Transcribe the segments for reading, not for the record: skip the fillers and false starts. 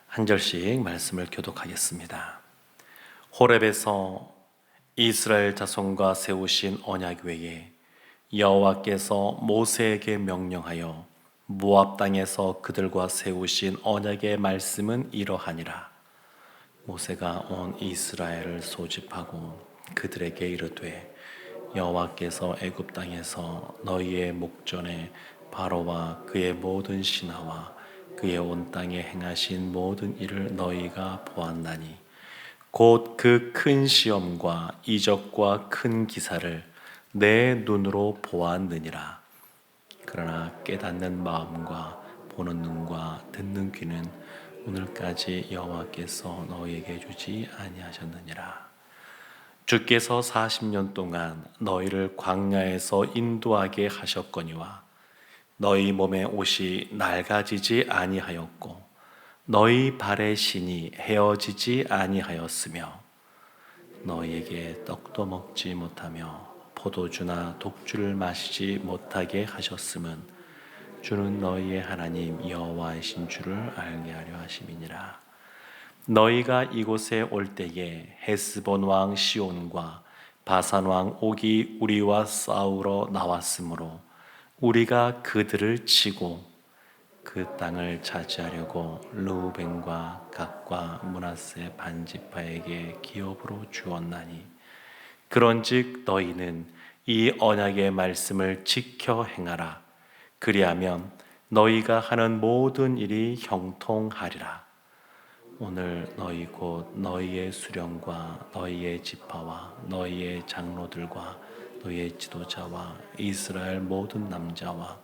한 절씩 말씀을 교독하겠습니다. 호렙에서 이스라엘 자손과 세우신 언약 외에 여호와께서 모세에게 명령하여 모압 땅에서 그들과 세우신 언약의 말씀은 이러하니라. 모세가 온 이스라엘을 소집하고 그들에게 이르되 여호와께서 애굽 땅에서 너희의 목전에 바로와 그의 모든 신하와 그의 온 땅에 행하신 모든 일을 너희가 보았나니 곧 그 큰 시험과 이적과 큰 기사를 내 눈으로 보았느니라. 그러나 깨닫는 마음과 보는 눈과 듣는 귀는 오늘까지 여호와께서 너희에게 주지 아니하셨느니라. 주께서 40년 동안 너희를 광야에서 인도하게 하셨거니와 너희 몸의 옷이 낡아지지 아니하였고 너희 발의 신이 헤어지지 아니하였으며 너희에게 떡도 먹지 못하며 포도주나 독주를 마시지 못하게 하셨음은 주는 너희의 하나님 여호와이신 줄을 알게 하려 하심이니라. 너희가 이곳에 올 때에 헤스본 왕 시온과 바산 왕 옥이 우리와 싸우러 나왔으므로 우리가 그들을 치고 그 땅을 차지하려고 르우벤과 갓과 므낫세 반지파에게 기업으로 주었나니 그런즉 너희는 이 언약의 말씀을 지켜 행하라. 그리하면 너희가 하는 모든 일이 형통하리라. 오늘 너희 곧 너희의 수령과 너희의 지파와 너희의 장로들과 너희의 지도자와 이스라엘 모든 남자와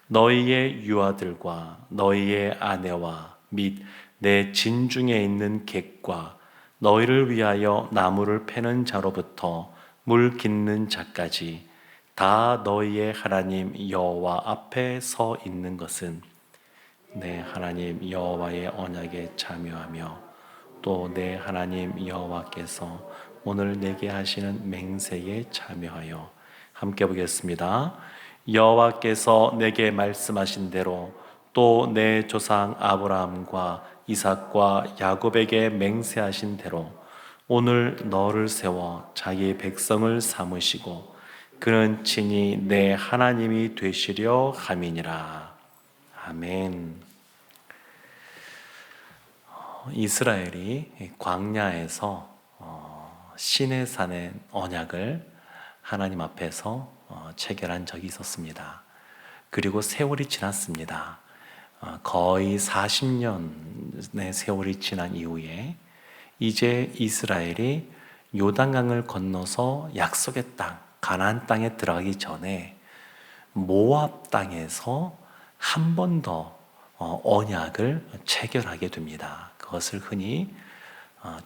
너희의 유아들과 너희의 아내와 및 내 진중에 있는 객과 너희를 위하여 나무를 패는 자로부터 물 깃는 자까지 다 너희의 하나님 여호와 앞에 서 있는 것은 내 하나님 여호와의 언약에 참여하며 또 내 하나님 여호와께서 오늘 내게 하시는 맹세에 참여하여 함께 보겠습니다. 여호와께서 내게 말씀하신 대로 또 내 조상 아브라함과 이삭과 야곱에게 맹세하신 대로 오늘 너를 세워 자기 백성을 삼으시고 그는 친히 내 하나님이 되시려 함이니라. 아멘. 이스라엘이 광야에서 시내산의 언약을 하나님 앞에서 체결한 적이 있었습니다. 그리고 세월이 지났습니다. 거의 40년의 세월이 지난 이후에 이제 이스라엘이 요단강을 건너서 약속의 땅, 가나안 땅에 들어가기 전에 모압 땅에서 한 번 더 언약을 체결하게 됩니다. 그것을 흔히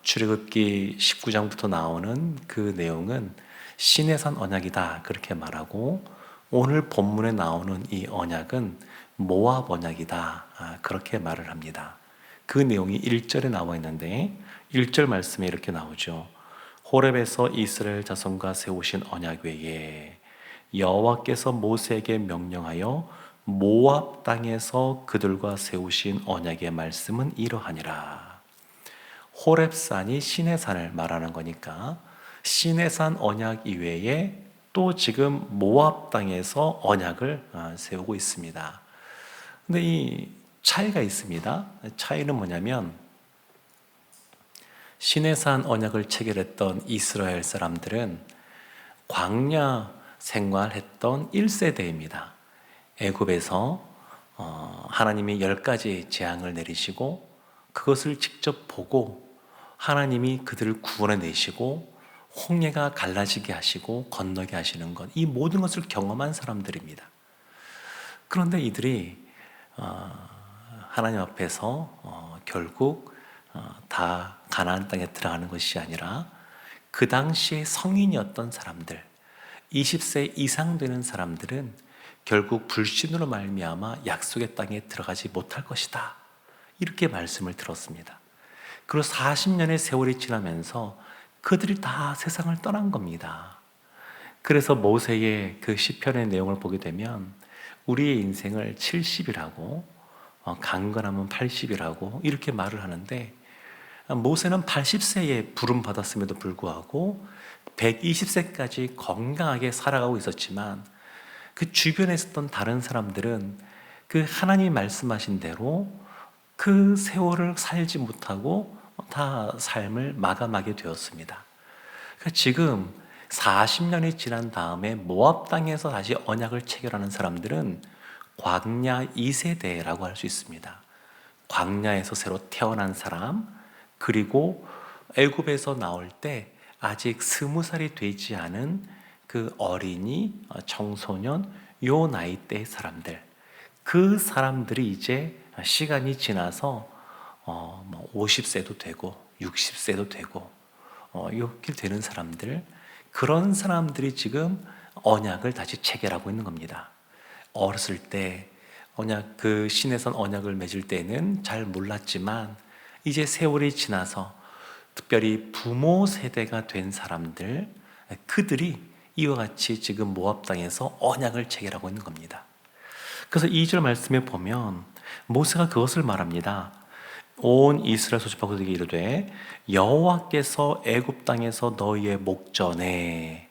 출애굽기 19장부터 나오는 그 내용은 시내산 언약이다 그렇게 말하고 오늘 본문에 나오는 이 언약은 모압 언약이다 그렇게 말을 합니다. 그 내용이 1절에 나와 있는데 1절 말씀에 이렇게 나오죠. 호렙에서 이스라엘 자손과 세우신 언약 외에 여호와께서 모세에게 명령하여 모압 땅에서 그들과 세우신 언약의 말씀은 이러하니라. 호렙산이 시내산을 말하는 거니까 시내산 언약 이외에 또 지금 모압 땅에서 언약을 세우고 있습니다. 근데 이 차이가 있습니다. 차이는 뭐냐면 시내산 언약을 체결했던 이스라엘 사람들은 광야 생활했던 1세대입니다. 애굽에서 하나님이 10가지 재앙을 내리시고 그것을 직접 보고 하나님이 그들을 구원해 내시고 홍해가 갈라지게 하시고 건너게 하시는 것, 이 모든 것을 경험한 사람들입니다. 그런데 이들이 하나님 앞에서 결국 다 가나안 땅에 들어가는 것이 아니라 그 당시에 성인이었던 사람들, 20세 이상 되는 사람들은 결국 불신으로 말미암아 약속의 땅에 들어가지 못할 것이다. 이렇게 말씀을 들었습니다. 그리고 40년의 세월이 지나면서 그들이 다 세상을 떠난 겁니다. 그래서 모세의 그 시편의 내용을 보게 되면 우리의 인생을 70이라고 강건하면 80이라고 이렇게 말을 하는데, 모세는 80세에 부름 받았음에도 불구하고 120세까지 건강하게 살아가고 있었지만, 그 주변에 있었던 다른 사람들은 그 하나님이 말씀하신 대로 그 세월을 살지 못하고 다 삶을 마감하게 되었습니다. 그러니까 지금 40년이 지난 다음에 모압 땅에서 다시 언약을 체결하는 사람들은 광야 2세대라고 할 수 있습니다. 광야에서 새로 태어난 사람, 그리고 애굽에서 나올 때 아직 20살이 되지 않은 그 어린이, 청소년, 요 나이대의 사람들, 그 사람들이 이제 시간이 지나서 50세도 되고 60세도 되고 이렇게 되는 사람들, 그런 사람들이 지금 언약을 다시 체결하고 있는 겁니다. 어렸을 때 언약, 그 신에선 언약을 맺을 때는 잘 몰랐지만 이제 세월이 지나서 특별히 부모 세대가 된 사람들, 그들이 이와 같이 지금 모압 땅에서 언약을 체결하고 있는 겁니다. 그래서 2절 말씀에 보면 모세가 그것을 말합니다. 온 이스라엘 소집하고 그에게 이르되 여호와께서 애굽 땅에서 너희의 목전에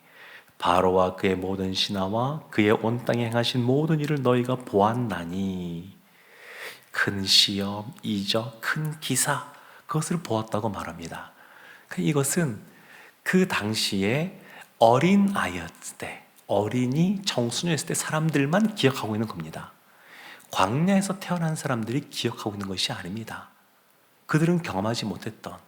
바로와 그의 모든 신하와 그의 온 땅에 행하신 모든 일을 너희가 보았나니, 큰 시험, 이적, 큰 기사, 그것을 보았다고 말합니다. 이것은 그 당시에 어린 아이였을 때, 어린이 청소년이었을 때 사람들만 기억하고 있는 겁니다. 광야에서 태어난 사람들이 기억하고 있는 것이 아닙니다. 그들은 경험하지 못했던,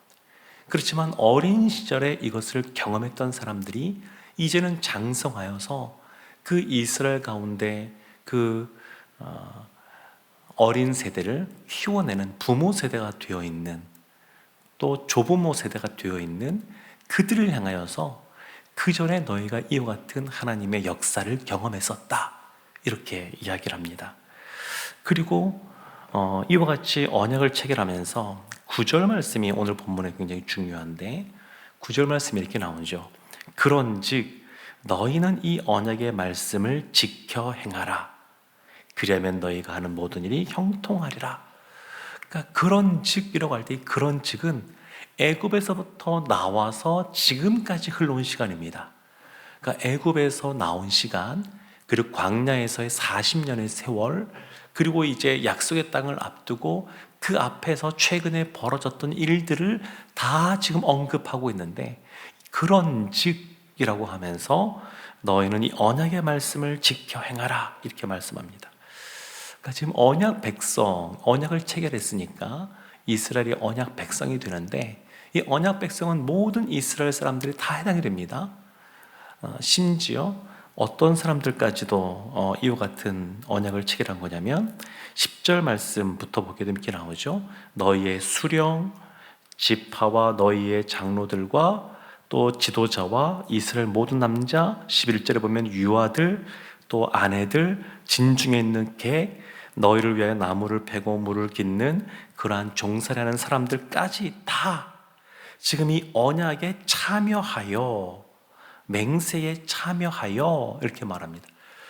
그렇지만 어린 시절에 이것을 경험했던 사람들이 이제는 장성하여서 그 이스라엘 가운데 그 어린 세대를 키워내는 부모 세대가 되어 있는, 또 조부모 세대가 되어 있는 그들을 향하여서 그 전에 너희가 이와 같은 하나님의 역사를 경험했었다, 이렇게 이야기를 합니다. 그리고 이와 같이 언약을 체결하면서 9절 말씀이 오늘 본문에 굉장히 중요한데, 9절 말씀이 이렇게 나오죠. 그런즉 너희는 이 언약의 말씀을 지켜 행하라. 그러면 너희가 하는 모든 일이 형통하리라. 그러니까 그런즉이라고 할 때 이 그런즉은 애굽에서부터 나와서 지금까지 흘러온 시간입니다. 그러니까 애굽에서 나온 시간, 그리고 광야에서의 40년의 세월, 그리고 이제 약속의 땅을 앞두고 그 앞에서 최근에 벌어졌던 일들을 다 지금 언급하고 있는데, 그런즉이라고 하면서 너희는 이 언약의 말씀을 지켜 행하라, 이렇게 말씀합니다. 그러니까 지금 언약 백성, 언약을 체결했으니까 이스라엘이 언약 백성이 되는데, 이 언약 백성은 모든 이스라엘 사람들이 다 해당이 됩니다. 심지어 어떤 사람들까지도 이와 같은 언약을 체결한 거냐면 10절 말씀부터 보게 되면 이렇게 나오죠. 너희의 수령, 지파와 너희의 장로들과 또 지도자와 이스라엘 모든 남자, 11절에 보면 유아들, 또 아내들, 진중에 있는 개, 너희를 위하여 나무를 베고 물을 깃는 그러한 종살이 하는 사람들까지 다 지금 이 언약에 참여하여, 맹세에 참여하여, 이렇게 말합니다.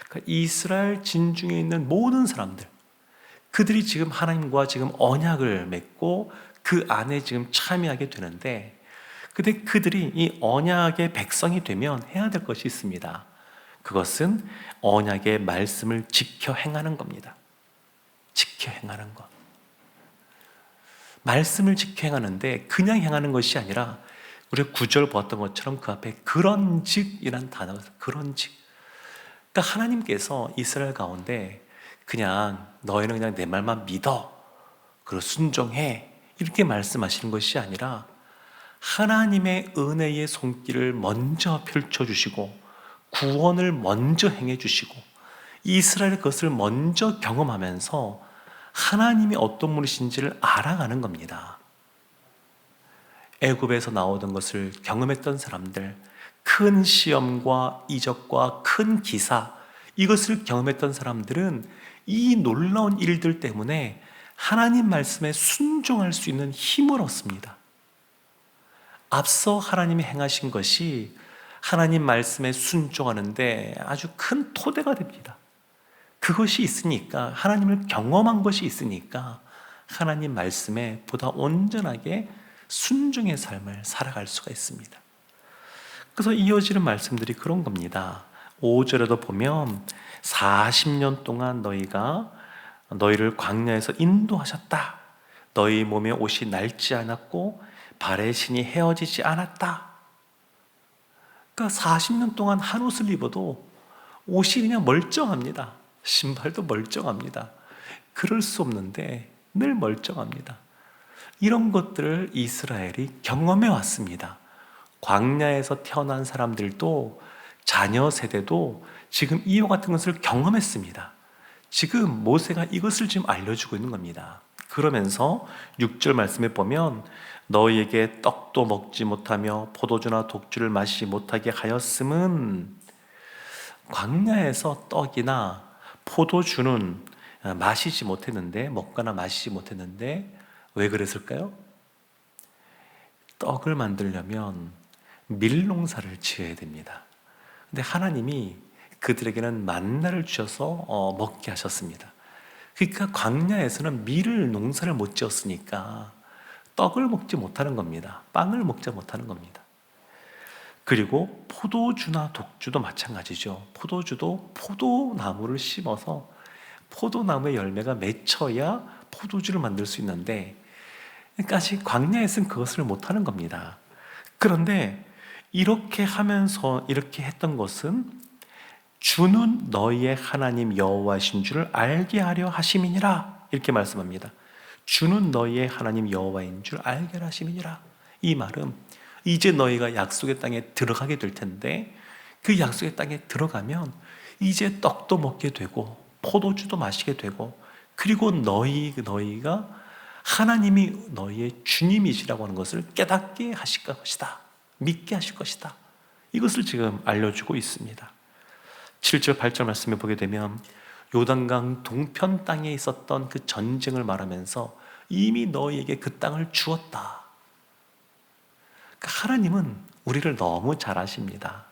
그러니까 이스라엘 진중에 있는 모든 사람들, 그들이 지금 하나님과 지금 언약을 맺고 그 안에 지금 참여하게 되는데, 근데 그들이 이 언약의 백성이 되면 해야 될 것이 있습니다. 그것은 언약의 말씀을 지켜 행하는 겁니다. 지켜 행하는 것. 말씀을 지켜 행하는데 그냥 행하는 것이 아니라, 우리가 9절 보았던 것처럼 그 앞에 그런즉이란 단어가 있어요. 그런즉. 그러니까 하나님께서 이스라엘 가운데 그냥 너희는 그냥 내 말만 믿어, 그리고 순종해, 이렇게 말씀하시는 것이 아니라 하나님의 은혜의 손길을 먼저 펼쳐주시고 구원을 먼저 행해주시고 이스라엘 것을 먼저 경험하면서 하나님이 어떤 분이신지를 알아가는 겁니다. 애굽에서 나오던 것을 경험했던 사람들, 큰 시험과 이적과 큰 기사, 이것을 경험했던 사람들은 이 놀라운 일들 때문에 하나님 말씀에 순종할 수 있는 힘을 얻습니다. 앞서 하나님이 행하신 것이 하나님 말씀에 순종하는데 아주 큰 토대가 됩니다. 그것이 있으니까, 하나님을 경험한 것이 있으니까 하나님 말씀에 보다 온전하게 순종의 삶을 살아갈 수가 있습니다. 그래서 이어지는 말씀들이 그런 겁니다. 5절에도 보면 40년 동안 너희를 광야에서 인도하셨다. 너희 몸에 옷이 낡지 않았고 발의 신이 헤어지지 않았다. 그러니까 40년 동안 한 옷을 입어도 옷이 그냥 멀쩡합니다. 신발도 멀쩡합니다. 그럴 수 없는데 늘 멀쩡합니다. 이런 것들을 이스라엘이 경험해 왔습니다. 광야에서 태어난 사람들도, 자녀 세대도 지금 이와 같은 것을 경험했습니다. 지금 모세가 이것을 지금 알려주고 있는 겁니다. 그러면서 6절 말씀에 보면 너희에게 떡도 먹지 못하며 포도주나 독주를 마시지 못하게 하였음은, 광야에서 떡이나 포도주는 마시지 못했는데, 먹거나 마시지 못했는데 왜 그랬을까요? 떡을 만들려면 밀농사를 지어야 됩니다. 근데 하나님이 그들에게는 만나를 주셔서 먹게 하셨습니다. 그러니까 광야에서는 밀을 농사를 못 지었으니까 떡을 먹지 못하는 겁니다. 빵을 먹지 못하는 겁니다. 그리고 포도주나 독주도 마찬가지죠. 포도주도 포도나무를 심어서 포도나무의 열매가 맺혀야 포도주를 만들 수 있는데, 까지 광야에서는 그것을 못하는 겁니다. 그런데 이렇게 하면서 이렇게 했던 것은 주는 너희의 하나님 여호와신 줄을 알게 하려 하심이니라, 이렇게 말씀합니다. 주는 너희의 하나님 여호와인 줄 알게 하려 하심이니라. 이 말은 이제 너희가 약속의 땅에 들어가게 될 텐데, 그 약속의 땅에 들어가면 이제 떡도 먹게 되고 포도주도 마시게 되고, 그리고 너희가 하나님이 너희의 주님이시라고 하는 것을 깨닫게 하실 것이다. 믿게 하실 것이다. 이것을 지금 알려주고 있습니다. 7절 8절 말씀에 보게 되면 요단강 동편 땅에 있었던 그 전쟁을 말하면서 이미 너희에게 그 땅을 주었다. 그러니까 하나님은 우리를 너무 잘 아십니다.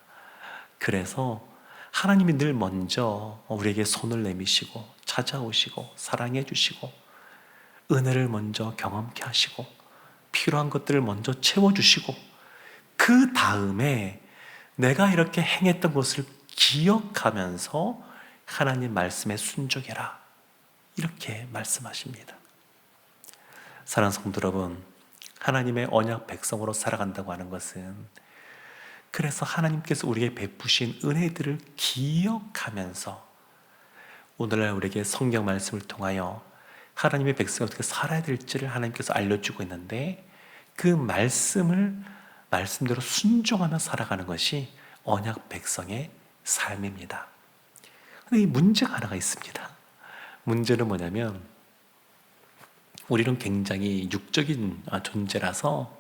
그래서 하나님이 늘 먼저 우리에게 손을 내미시고 찾아오시고 사랑해 주시고 은혜를 먼저 경험케 하시고 필요한 것들을 먼저 채워주시고, 그 다음에 내가 이렇게 행했던 것을 기억하면서 하나님 말씀에 순종해라, 이렇게 말씀하십니다. 사랑하는 성도 여러분, 하나님의 언약 백성으로 살아간다고 하는 것은, 그래서 하나님께서 우리에게 베푸신 은혜들을 기억하면서 오늘날 우리에게 성경 말씀을 통하여 하나님의 백성이 어떻게 살아야 될지를 하나님께서 알려주고 있는데, 그 말씀대로 순종하며 살아가는 것이 언약 백성의 삶입니다. 근데 이 문제가 하나가 있습니다. 문제는 뭐냐면, 우리는 굉장히 육적인 존재라서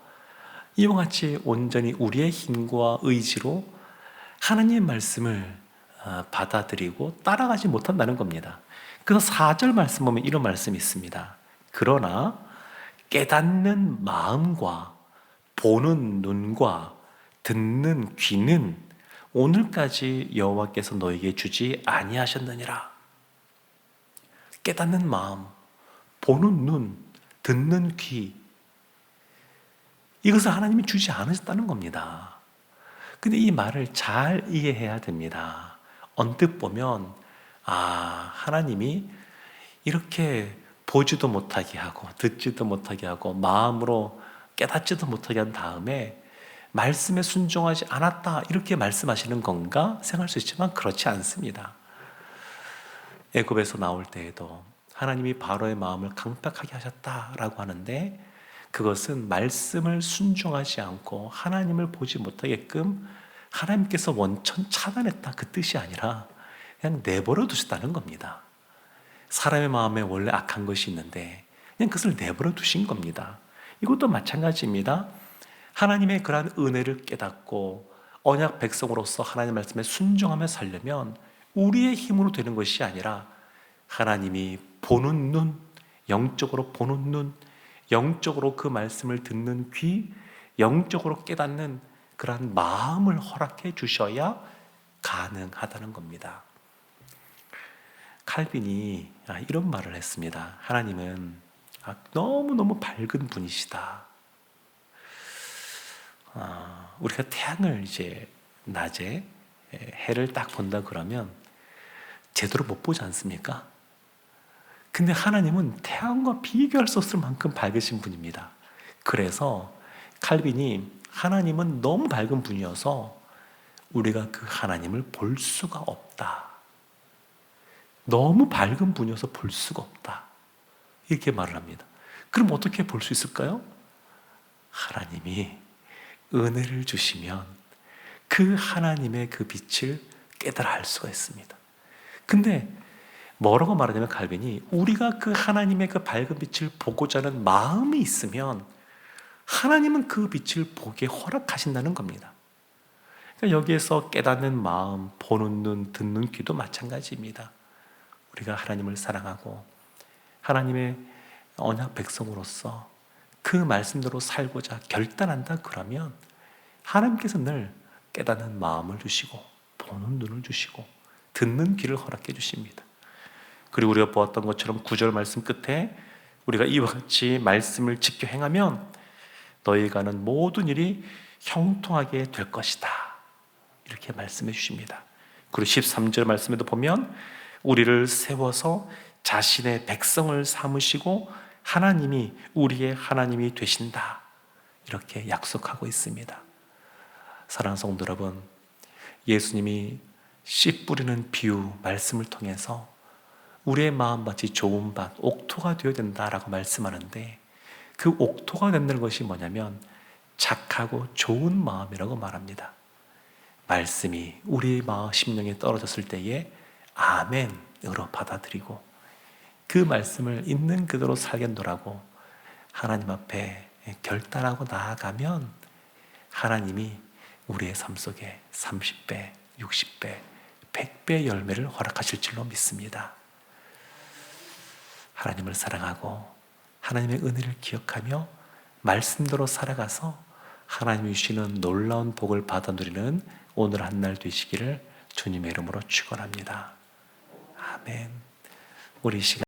이와 같이 온전히 우리의 힘과 의지로 하나님의 말씀을 받아들이고 따라가지 못한다는 겁니다. 그래서 4절 말씀 보면 이런 말씀이 있습니다. 그러나 깨닫는 마음과 보는 눈과 듣는 귀는 오늘까지 여호와께서 너에게 주지 아니하셨느니라. 깨닫는 마음, 보는 눈, 듣는 귀, 이것을 하나님이 주지 않으셨다는 겁니다. 근데 이 말을 잘 이해해야 됩니다. 언뜻 보면 하나님이 이렇게 보지도 못하게 하고 듣지도 못하게 하고 마음으로 깨닫지도 못하게 한 다음에 말씀에 순종하지 않았다, 이렇게 말씀하시는 건가 생각할 수 있지만 그렇지 않습니다. 애굽에서 나올 때에도 하나님이 바로의 마음을 강팍하게 하셨다라고 하는데, 그것은 말씀을 순종하지 않고 하나님을 보지 못하게끔 하나님께서 원천 차단했다, 그 뜻이 아니라 그냥 내버려 두셨다는 겁니다. 사람의 마음에 원래 악한 것이 있는데 그냥 그것을 내버려 두신 겁니다. 이것도 마찬가지입니다. 하나님의 그러한 은혜를 깨닫고 언약 백성으로서 하나님의 말씀에 순종하며 살려면 우리의 힘으로 되는 것이 아니라 하나님이 보는 눈, 영적으로 보는 눈, 영적으로 그 말씀을 듣는 귀, 영적으로 깨닫는 그러한 마음을 허락해 주셔야 가능하다는 겁니다. 칼빈이 이런 말을 했습니다. 하나님은 너무너무 밝은 분이시다. 우리가 태양을 이제 낮에 해를 딱 본다 그러면 제대로 못 보지 않습니까? 근데 하나님은 태양과 비교할 수 없을 만큼 밝으신 분입니다. 그래서 칼빈이 하나님은 너무 밝은 분이어서 우리가 그 하나님을 볼 수가 없다. 너무 밝은 분이어서 볼 수가 없다. 이렇게 말을 합니다. 그럼 어떻게 볼 수 있을까요? 하나님이 은혜를 주시면 그 하나님의 그 빛을 깨달아 알 수가 있습니다. 근데 뭐라고 말하냐면 칼빈이 우리가 그 하나님의 그 밝은 빛을 보고자 하는 마음이 있으면 하나님은 그 빛을 보게 허락하신다는 겁니다. 그러니까 여기에서 깨닫는 마음, 보는 눈, 듣는 귀도 마찬가지입니다. 우리가 하나님을 사랑하고 하나님의 언약 백성으로서 그 말씀대로 살고자 결단한다 그러면 하나님께서 늘 깨닫는 마음을 주시고 보는 눈을 주시고 듣는 귀를 허락해 주십니다. 그리고 우리가 보았던 것처럼 9절 말씀 끝에 우리가 이와 같이 말씀을 지켜 행하면 너희가 하는 모든 일이 형통하게 될 것이다. 이렇게 말씀해 주십니다. 그리고 13절 말씀에도 보면 우리를 세워서 자신의 백성을 삼으시고 하나님이 우리의 하나님이 되신다. 이렇게 약속하고 있습니다. 사랑하는 성도 여러분, 예수님이 씨 뿌리는 비유 말씀을 통해서 우리의 마음밭이 좋은 밭, 옥토가 되어야 된다라고 말씀하는데 그 옥토가 된다는 것이 뭐냐면 착하고 좋은 마음이라고 말합니다. 말씀이 우리의 마음 심령에 떨어졌을 때에 아멘으로 받아들이고 그 말씀을 있는 그대로 살겠노라고 하나님 앞에 결단하고 나아가면 하나님이 우리의 삶 속에 30배, 60배, 100배 열매를 허락하실 줄로 믿습니다. 하나님을 사랑하고 하나님의 은혜를 기억하며 말씀대로 살아가서 하나님이 주시는 놀라운 복을 받아 누리는 오늘 한 날 되시기를 주님의 이름으로 축원합니다. 아멘. 우리 시간